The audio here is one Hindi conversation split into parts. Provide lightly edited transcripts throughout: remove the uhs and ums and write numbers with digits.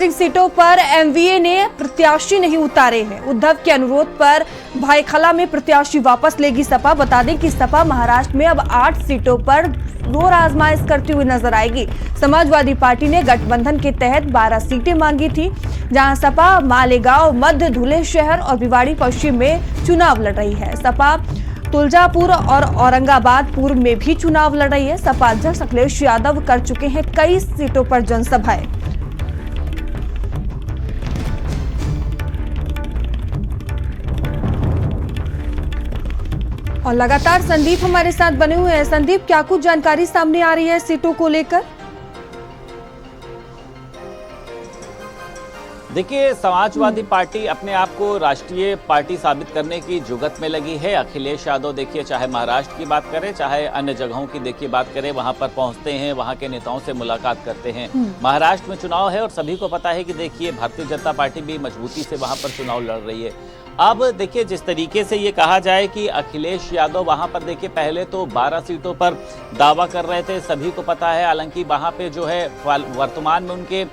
सीटों पर एमवीए ने प्रत्याशी नहीं उतारे हैं। उद्धव के अनुरोध पर भाईखला में प्रत्याशी वापस लेगी सपा। बता दें कि सपा महाराष्ट्र में अब 8 सीटों पर जोर आजमाइश करती हुई नजर आएगी। समाजवादी पार्टी ने गठबंधन के तहत 12 सीटें मांगी थी, जहां सपा मालेगांव मध्य, धुले शहर और भिवाड़ी पश्चिम में चुनाव लड़ रही है। सपा तुलजापुर और औरंगाबाद पूर्व में भी चुनाव लड़ रही है। सपा अध्यक्ष अखिलेश यादव कर चुके हैं कई सीटों पर जनसभाएं। और लगातार संदीप हमारे साथ बने हुए हैं। संदीप, क्या कुछ जानकारी सामने आ रही है सीटों को लेकर? देखिए, समाजवादी पार्टी अपने आप को राष्ट्रीय पार्टी साबित करने की जुगत में लगी है। अखिलेश यादव देखिए, चाहे महाराष्ट्र की बात करें चाहे अन्य जगहों की देखिए बात करें, वहां पर पहुंचते हैं, वहां के नेताओं से मुलाकात करते हैं। महाराष्ट्र में चुनाव है और सभी को पता है कि देखिए भारतीय जनता पार्टी भी मजबूती से वहां पर चुनाव लड़ रही है। अब देखिए, जिस तरीके से ये कहा जाए कि अखिलेश यादव वहां पर देखिए पहले तो 12 सीटों पर दावा कर रहे थे, सभी को पता है। हालांकि वहां पे जो है वर्तमान में उनके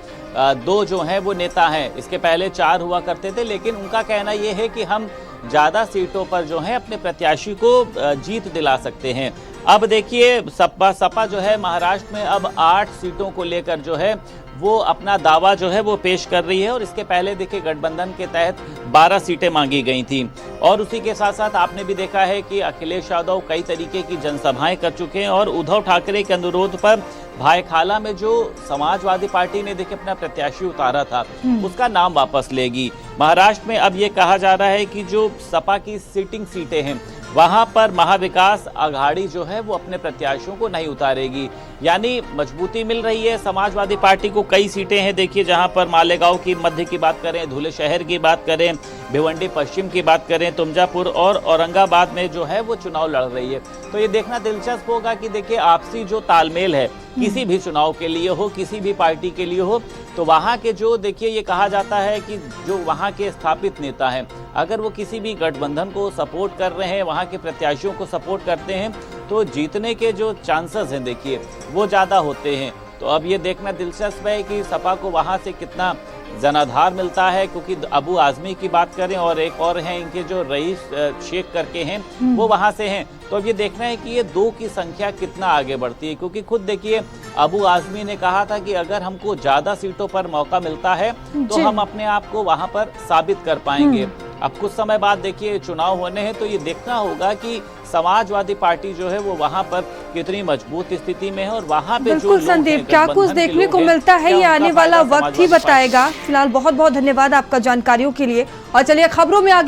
2 जो हैं वो नेता हैं, इसके पहले 4 हुआ करते थे, लेकिन उनका कहना ये है कि हम ज़्यादा सीटों पर जो है अपने प्रत्याशी को जीत दिला सकते हैं। अब देखिए सपा जो है महाराष्ट्र में अब 8 सीटों को लेकर जो है वो अपना दावा जो है वो पेश कर रही है। और इसके पहले देखिए गठबंधन के तहत 12 सीटें मांगी गई थी। और उसी के साथ साथ आपने भी देखा है कि अखिलेश यादव कई तरीके की जनसभाएं कर चुके हैं। और उद्धव ठाकरे के अनुरोध पर भाईखला में जो समाजवादी पार्टी ने देखिए अपना प्रत्याशी उतारा था, उसका नाम वापस लेगी। महाराष्ट्र में अब ये कहा जा रहा है कि जो सपा की सिटिंग सीटें हैं वहां पर महाविकास आघाड़ी जो है वो अपने प्रत्याशियों को नहीं उतारेगी। यानी मजबूती मिल रही है समाजवादी पार्टी को। कई सीटें हैं देखिए, जहां पर मालेगांव की मध्य की बात करें, धुले शहर की बात करें, भिवंडी पश्चिम की बात करें, तुलजापुर और औरंगाबाद में जो है वो चुनाव लड़ रही है। तो ये देखना दिलचस्प होगा कि देखिए आपसी जो तालमेल है किसी भी चुनाव के लिए हो, किसी भी पार्टी के लिए हो, तो वहाँ के जो देखिए ये कहा जाता है कि जो वहाँ के स्थापित नेता हैं, अगर वो किसी भी गठबंधन को सपोर्ट कर रहे हैं, वहाँ के प्रत्याशियों को सपोर्ट करते हैं, तो जीतने के जो चांसेस हैं देखिए वो ज़्यादा होते हैं। तो अब ये देखना दिलचस्प है कि सपा को वहाँ से कितना जनाधार मिलता है, क्योंकि अबू आजमी की बात करें और एक और हैं इनके जो रईस शेख करके हैं वो वहाँ से हैं। तो अब ये देखना है कि ये 2 की संख्या कितना आगे बढ़ती है, क्योंकि खुद देखिए अबू आजमी ने कहा था कि अगर हमको ज़्यादा सीटों पर मौका मिलता है तो हम अपने आप को वहाँ पर साबित कर पाएंगे। अब कुछ समय बाद देखिए चुनाव होने हैं, तो ये देखना होगा कि समाजवादी पार्टी जो है वो वहां पर कितनी मजबूत स्थिति में है और वहां पे जो संदीप क्या कुछ देखने को मिलता है ये आने वाला वक्त ही बताएगा। फिलहाल बहुत बहुत धन्यवाद आपका जानकारियों के लिए। और चलिए खबरों में आगे